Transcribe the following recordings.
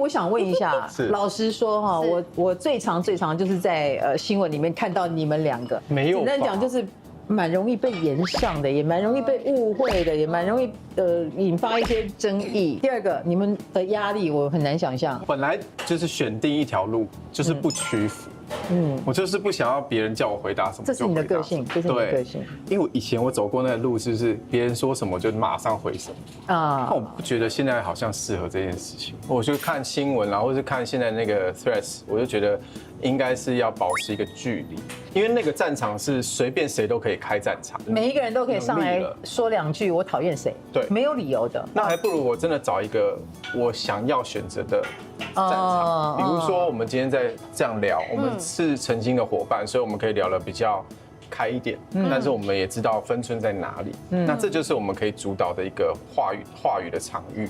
我想问一下，老实说哈，我最常就是在新闻里面看到你们两个，没有，简单讲就是蛮容易被延上的，也蛮容易被误会的，也蛮容易引发一些争议。第二个，你们的压力我很难想象。本来就是选定一条路，就是不屈服。我就是不想要别人叫我回答什么，这是你的个性，这是你的个性。因为以前我走过那个路，就是别人说什么就马上回什么啊。那我不觉得现在好像适合这件事情。我就看新闻，然后是看现在那个 Threads， 我就觉得应该是要保持一个距离，因为那个战场是随便谁都可以开战场，每一个人都可以上来说两句我讨厌谁，对，没有理由的。那还不如我真的找一个我想要选择的战场，比如说我们今天在这样聊，我们是曾经的伙伴，所以我们可以聊得比较开一点，但是我们也知道分寸在哪里。那这就是我们可以主导的一个话语的场域。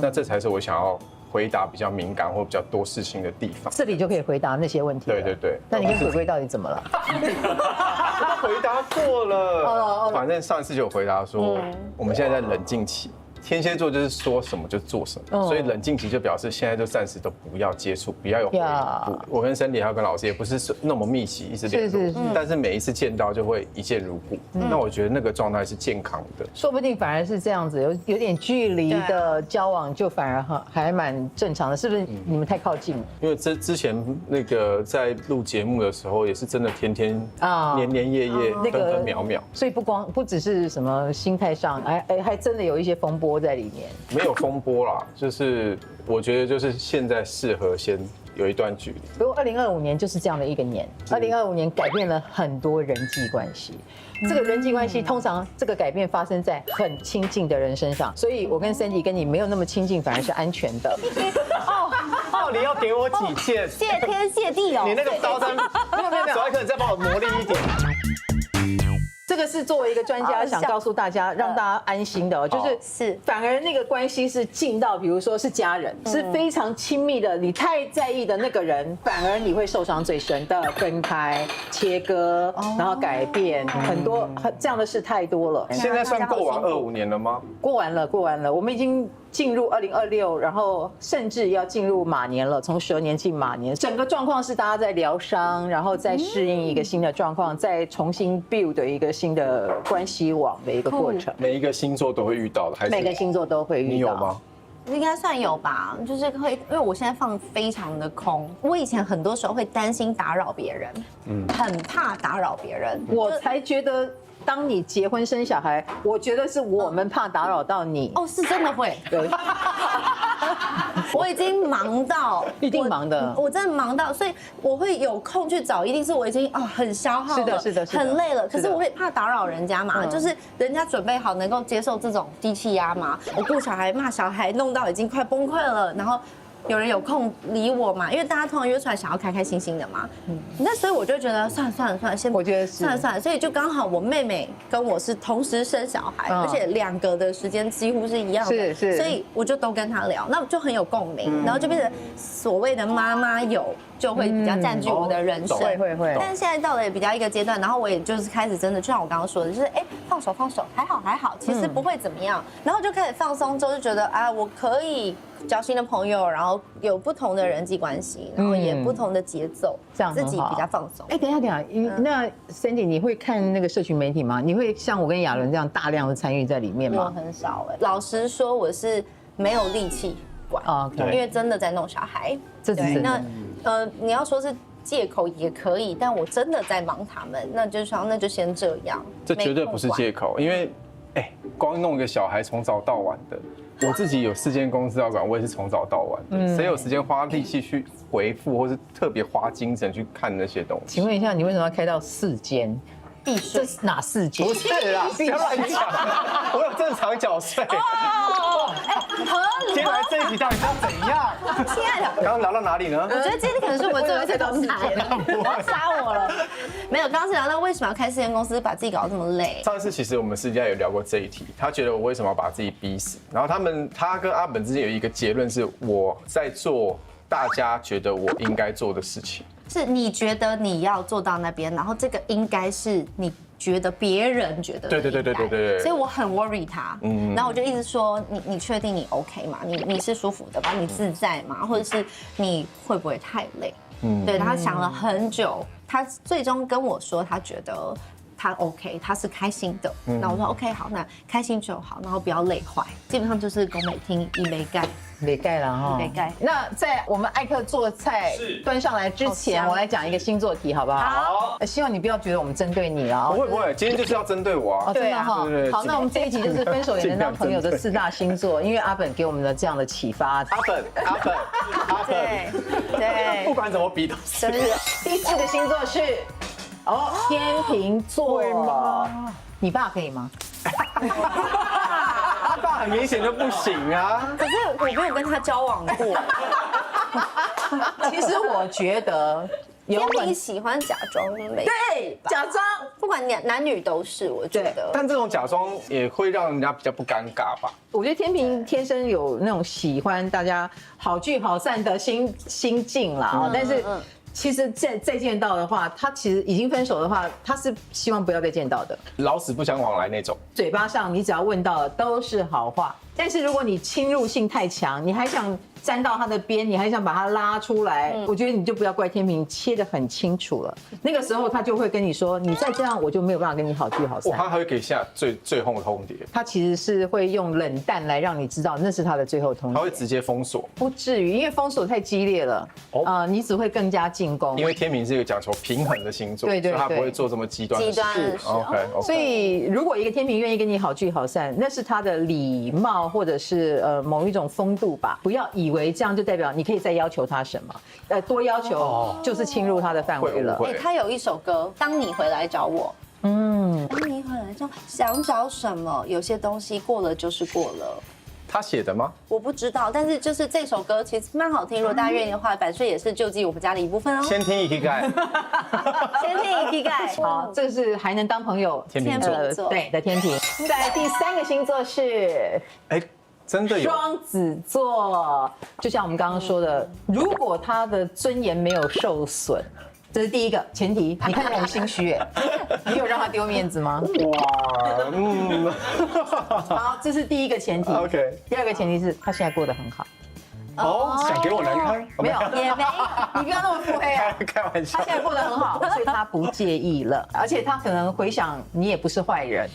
那这才是我想要回答比较敏感或比较多事情的地方。这里就可以回答那些问题。对对对。那你跟鬼鬼到底怎么了？他回答过了，反正上一次就有回答说，我们现在在冷静期。天蝎座就是说什么就做什么，所以冷静期就表示现在就暂时都不要接触，不要有回应。我跟Sandy还有跟老师也不是那么密集一直联络，但是每一次见到就会一见如故。那我觉得那个状态是健康的，说不定反而是这样子，有点距离的交往就反而还蛮正常的，是不是？你们太靠近了？因为之前那个在录节目的时候，也是真的天天年年夜夜分分秒秒，所以不只是什么心态上，还真的有一些风波在里面。没有风波啦，就是我觉得就是现在适合先有一段距离。不过2025年就是这样的一个年，2025年改变了很多人际关系。这个人际关系通常这个改变发生在很亲近的人身上，所以我跟 Sandy 跟你没有那么亲近，反而是安全的。哦，你要给我几件？谢天谢地哦！你那个刀针没有，小艾克，你再帮我磨砺一点。这个是作为一个专家想告诉大家，让大家安心的，就是反而那个关系是近到，比如说是家人，是非常亲密的，你太在意的那个人，反而你会受伤最深的，分开、切割，然后改变，很多这样的事太多了。现在算过完25年了吗？过完了，我们已经进入2026，然后甚至要进入马年了，从蛇年进马年，整个状况是大家在疗伤，然后再适应一个新的状况，再重新 build 一个新的关系网的一个过程。每一个星座都会遇到的，还是每个星座都会遇到？你有吗？应该算有吧，就是会，因为我现在放非常的空。我以前很多时候会担心打扰别人，很怕打扰别人。我才觉得，当你结婚生小孩，我觉得是我们怕打扰到你。哦，是真的会。对。我已经忙到，一定忙的，我真的忙到，所以我会有空去找，一定是我已经很消耗了，是的，很累了。可是我会怕打扰人家嘛，就是人家准备好能够接受这种低气压嘛。我顾小孩骂小孩，弄到已经快崩溃了，然后有人有空理我嘛，因为大家通常约出来想要开开心心的嘛。那所以我就觉得算了，先我觉得算了，所以就刚好我妹妹跟我是同时生小孩，而且2个的时间几乎是一样的，是，所以我就都跟她聊，那就很有共鸣，然后就变成所谓的妈妈友就会比较占据我的人生，会。但是现在到了也比较一个阶段，然后我也就是开始真的，就像我刚刚说的，就是放手，还好，其实不会怎么样，然后就开始放松之后就觉得我可以交新的朋友，然后有不同的人际关系，然后也不同的节奏，这样自己比较放松。等一下，那 Sandy 你会看那个社群媒体吗？你会像我跟亚伦这样大量的参与在里面吗？我很少老实说，我是没有力气管，因为真的在弄小孩。这是真的。那你要说是借口也可以，但我真的在忙他们，那就先这样。这绝对不是借口，因为光弄一个小孩从早到晚的。我自己有4间公司要管，我也是从早到晚的，谁有时间花力气去回复，或是特别花精神去看那些东西？请问一下，你为什么要开到4间？这是哪4间？不是啦，不要乱讲，我有正常缴税。合理。今天来这一集到底是要怎样？亲爱的，刚刚聊到哪里呢？我觉得今天可能是我们最后一次同台了，要杀我了。没有，刚刚是聊到为什么要开4间公司，把自己搞得这么累。上次其实我们私下有聊过这一题，他觉得我为什么要把自己逼死？然后他跟阿本之间有一个结论是，我在做大家觉得我应该做的事情。是你觉得你要做到那边，然后这个应该是你觉得别人觉得对，所以我很 worry 他，然后我就一直说你确定你 OK 吗？你是舒服的吧？你自在吗？或者是你会不会太累？对，他想了很久，他最终跟我说他觉得他 OK， 他是开心的。那我说 OK 好，那开心就好，然后不要累坏，基本上就是宫美听一杯盖。没盖了哈，没盖。那在我们艾克做菜端上来之前，我来讲一个星座题，好不好？好。希望你不要觉得我们针对你啊。不会，今天就是要针对我啊。对啊，哈。好，那我们这一集就是分手也能当朋友的4大星座，因为阿本给我们的这样的启发。阿本，对，不管怎么比都是。第4个星座是天秤座。会吗？你爸可以吗？他爸很明显就不行啊。可是我没有跟他交往过。其实我觉得天秤喜欢假装美，对，假装，不管男女都是，我觉得。但这种假装也会让人家比较不尴尬吧？我觉得天秤天生有那种喜欢大家好聚好散的心境啦，但是。其实再见到的话，他其实已经分手的话，他是希望不要再见到的，老死不相往来那种。嘴巴上你只要问到的都是好话，但是如果你侵入性太强，你还想沾到他的边，你还想把他拉出来，我觉得你就不要怪天秤，切得很清楚了。那个时候他就会跟你说，你再这样我就没有办法跟你好聚好散。他还会给下最后通牒。他其实是会用冷淡来让你知道那是他的最后通牒。他会直接封锁？不至于，因为封锁太激烈了，你只会更加进攻。因为天秤是一个讲求平衡的星座，对，所以他不会做这么极端的事。OK， 所以如果一个天秤愿意跟你好聚好散，那是他的礼貌或者是某一种风度吧。不要以为这样就代表你可以再要求他什么，多要求就是侵入他的范围了。他有一首歌《当你回来找我》，当你回来找，想找什么？有些东西过了就是过了。他写的吗？我不知道，但是就是这首歌其实蛮好听。如果大家愿意的话，版税也是救济我们家的一部分哦。先听一起盖，先听一起盖。好，这是还能当朋友天秤座对的天秤。在第3个星座是，真的有双子座。就像我们刚刚说的，如果他的尊严没有受损。这是第一个前提，你看起来很心虚你有让他丢面子吗？哇，好，这是第一个前提。OK， 第2个前提是他现在过得很好。想给我难堪？没有，也没有，你不要那么腹黑啊！开玩笑，他现在过得很好，所以他不介意了，而且他可能回想你也不是坏人，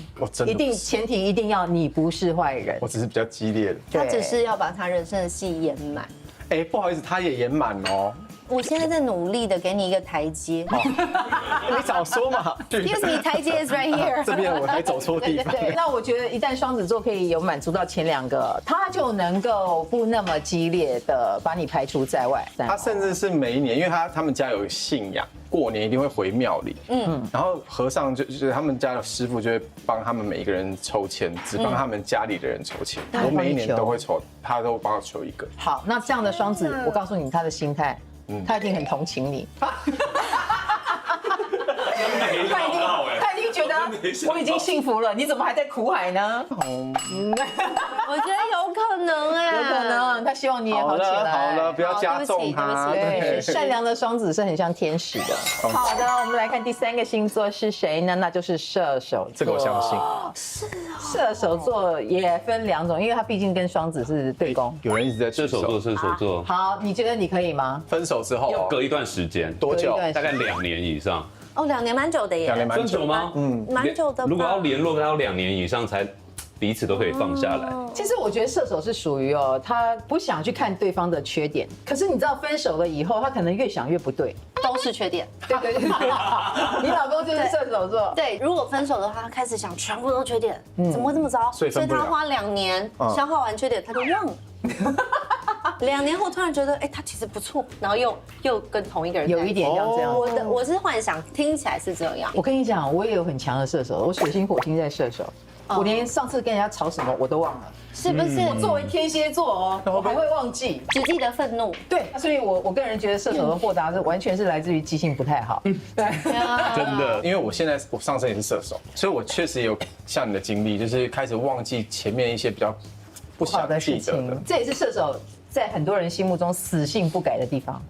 一定前提一定要你不是坏人，我只是比较激烈的，他只是要把他人生的戏演满。不好意思，他也演满哦。我现在在努力的给你一个台阶。你早说嘛 ！Excuse me， 台阶 is right here。这边我还走错地方。对，那我觉得一旦双子座可以有满足到前2个，他就能够不那么激烈的把你排除在外。他甚至是每一年，因为他们家有信仰，过年一定会回庙里。然后和尚就是他们家的师傅就会帮他们每一个人抽签，只帮他们家里的人抽签。我每一年都会抽，他都帮我抽一个。好，那这样的双子，我告诉你他的心态。他一定很同情你，他一定觉得我已经幸福了，你怎么还在苦海呢？我觉得有可能有可能，他希望你也好起来。好了，不要加重他。对，善良的双子是很像天使的。好的，我们来看第3个星座是谁呢？那就是射手座。这个我相信。射手座也分2种，因为他毕竟跟双子是对宫。有人一直在射手座。好，你觉得你可以吗？分手之后要隔一段时间，多久？大概2年以上。2年蛮久的耶。分久吗？蛮久的。如果要联络，要2年以上才彼此都可以放下来。其实我觉得射手是属于他不想去看对方的缺点，可是你知道分手了以后，他可能越想越不对，都是缺点。对。你老公就是射手座。对，如果分手的话，他开始想全部都缺点，怎么会这么糟？所以他花2年消化完缺点，他就忘了。2年后突然觉得，他其实不错，然后又跟同一个人有一点像这样。我是幻想，听起来是这样。我跟你讲，我也有很强的射手，我水星火星在射手，我连上次跟人家吵什么我都忘了，是不是？我作为天蝎座我还会忘记，只记得愤怒。对，所以我个人觉得射手的豁达是完全是来自于记性不太好。对，真的。因为我上升也是射手，所以我确实有像你的经历，就是开始忘记前面一些比较不想记得的。这也是射手在很多人心目中死性不改的地方。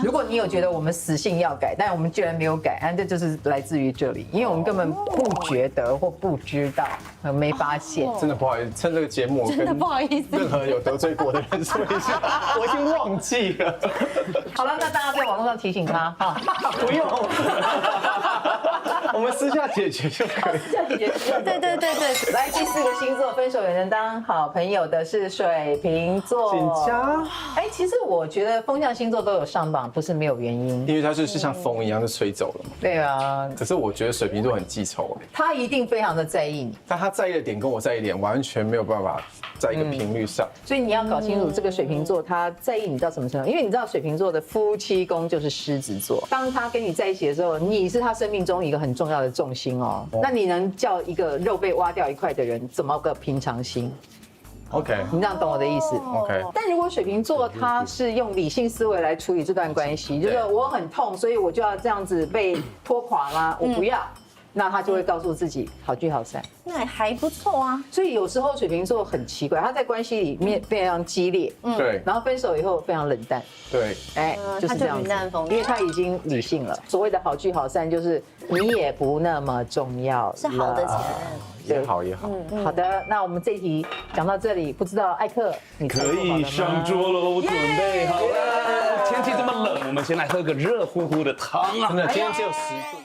如果你有觉得我们死性要改，但我们居然没有改，这就是来自于这里，因为我们根本不觉得或不知道，没发现。真的不好意思，趁这个节目，真的不好意思任何有得罪过的人说一下，我已经忘记了。好了，那大家在网络上提醒他哈，不用，我们私下解决就可以。私下解决。对。来，第4个星座分手也能当好朋友的是水瓶座。请假。其实我觉得风象星座都有上榜，不是没有原因。因为它就是像风一样就吹走了嘛。对啊，可是我觉得水瓶座很记仇他一定非常的在意你，但他在意的点跟我在意的点完全没有办法在一个频率上。所以你要搞清楚这个水瓶座他在意你到什么程度，因为你知道水瓶座的夫妻宫就是狮子座，当他跟你在一起的时候，你是他生命中一个很重要的重心哦。那你能叫一个肉被挖掉一块的人怎么个平常心？ OK， 你这样懂我的意思 OK。但如果水瓶座他是用理性思维来处理这段关系，就是我很痛，所以我就要这样子被拖垮吗？我不要，那他就会告诉自己好聚好散。那还不错啊。所以有时候水瓶座很奇怪，他在关系里面非常激烈，对，然后分手以后非常冷淡，对，就是这样子，因为他已经理性了。所谓的好聚好散，就是你也不那么重要了，是好的前任。 也好也好。好的，那我们这一题讲到这里，不知道艾克你可以上桌喽，准备好了。天气这么冷，我们先来喝个热乎乎的汤啊！真的，今天只有10度。